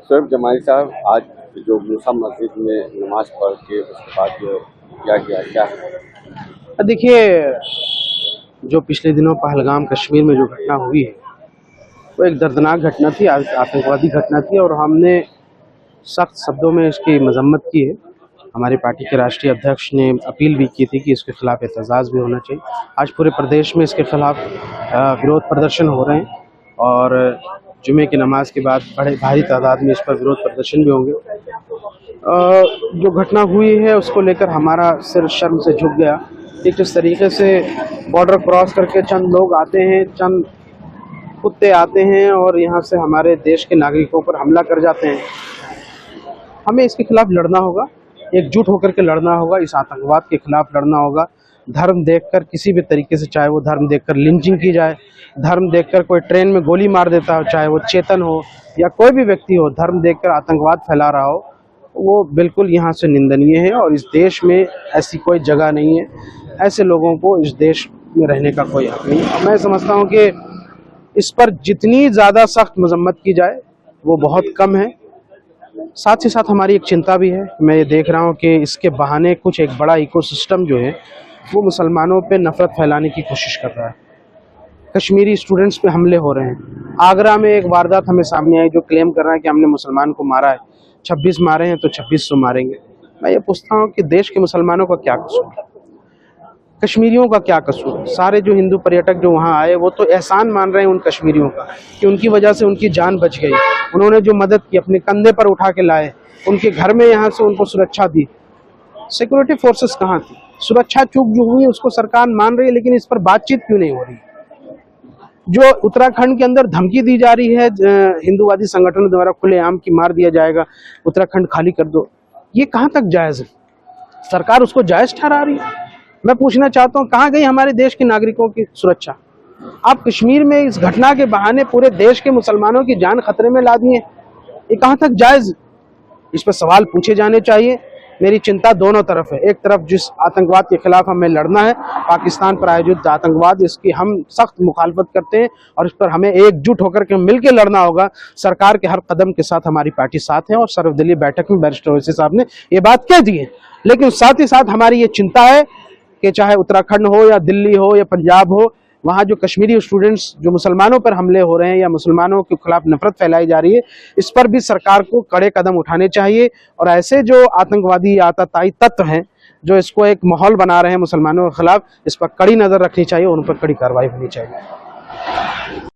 शोएब जमाली साहब, आज जो मूसा मस्जिद में नमाज पढ़ के उसके बाद जो किया गया क्या है? देखिए, जो पिछले दिनों पहलगाम कश्मीर में जो घटना हुई है वो एक दर्दनाक घटना थी, आतंकवादी घटना थी और हमने सख्त शब्दों में इसकी मजम्मत की है। हमारी पार्टी के राष्ट्रीय अध्यक्ष ने अपील भी की थी कि इसके खिलाफ एहतजाज भी होना चाहिए। आज पूरे प्रदेश में इसके खिलाफ विरोध प्रदर्शन हो रहे हैं और जुमे की नमाज के बाद बड़े भारी तादाद में इस पर विरोध प्रदर्शन भी होंगे। जो घटना हुई है उसको लेकर हमारा सिर शर्म से झुक गया कि किस तरीके से बॉर्डर क्रॉस करके चंद लोग आते हैं, चंद कुत्ते आते हैं और यहाँ से हमारे देश के नागरिकों पर हमला कर जाते हैं। हमें इसके खिलाफ लड़ना होगा, एकजुट होकर के लड़ना होगा, इस आतंकवाद के खिलाफ लड़ना होगा। धर्म देखकर किसी भी तरीके से, चाहे वो धर्म देखकर लिंचिंग की जाए, धर्म देखकर कोई ट्रेन में गोली मार देता हो, चाहे वो चेतन हो या कोई भी व्यक्ति हो, धर्म देखकर आतंकवाद फैला रहा हो, वो बिल्कुल यहाँ से निंदनीय है और इस देश में ऐसी कोई जगह नहीं है। ऐसे लोगों को इस देश में रहने का कोई हक नहीं है। मैं समझता हूँ कि इस पर जितनी ज़्यादा सख्त मजम्मत की जाए वो बहुत कम है। साथ ही साथ हमारी एक चिंता भी है। मैं ये देख रहा हूँ कि इसके बहाने कुछ एक बड़ा इकोसिस्टम जो है वो मुसलमानों पे नफरत फैलाने की कोशिश कर रहा है। कश्मीरी स्टूडेंट्स पे हमले हो रहे हैं। आगरा में एक वारदात हमें सामने आई जो क्लेम कर रहा है कि हमने मुसलमान को मारा है। 26 मारे हैं तो 2600 मारेंगे। मैं ये पूछता हूँ कि देश के मुसलमानों का क्या कसूर है, कश्मीरियों का क्या कसूर है? सारे जो हिंदू पर्यटक जो वहाँ आए वो तो एहसान मान रहे हैं उन कश्मीरियों का कि उनकी वजह से उनकी जान बच गई। उन्होंने जो मदद की अपने कंधे पर उठा के लाए, उनके घर में यहाँ से उनको सुरक्षा दी। सिक्योरिटी फोर्सेस कहाँ थी? सुरक्षा चूक जो हुई उसको सरकार मान रही है, लेकिन इस पर बातचीत क्यों नहीं हो रही? जो उत्तराखंड के अंदर धमकी दी जा रही है हिंदूवादी संगठनों द्वारा खुलेआम की मार दिया जाएगा, उत्तराखंड खाली कर दो, ये कहाँ तक जायज है? सरकार उसको जायज ठहरा रही है। मैं पूछना चाहता हूँ, कहाँ गई हमारे देश के नागरिकों की सुरक्षा? आप कश्मीर में इस घटना के बहाने पूरे देश के मुसलमानों की जान खतरे में ला दिए, ये कहाँ तक जायज? इस पर सवाल पूछे जाने चाहिए। मेरी चिंता दोनों तरफ है। एक तरफ जिस आतंकवाद के खिलाफ हमें लड़ना है, पाकिस्तान प्रायोजित आतंकवाद, इसकी हम सख्त मुखालफत करते हैं और इस पर हमें एकजुट होकर के मिलकर लड़ना होगा। सरकार के हर कदम के साथ हमारी पार्टी साथ है और सर्वदलीय बैठक में बैरिस्टर ओवैसी साहब ने ये बात कह दी है। लेकिन साथ ही साथ हमारी ये चिंता है कि चाहे उत्तराखंड हो या दिल्ली हो या पंजाब हो, वहाँ जो कश्मीरी स्टूडेंट्स जो मुसलमानों पर हमले हो रहे हैं या मुसलमानों के खिलाफ नफरत फैलाई जा रही है, इस पर भी सरकार को कड़े कदम उठाने चाहिए और ऐसे जो आतंकवादी आतताई तत्व हैं जो इसको एक माहौल बना रहे हैं मुसलमानों के खिलाफ, इस पर कड़ी नजर रखनी चाहिए और उन पर कड़ी कार्रवाई होनी चाहिए।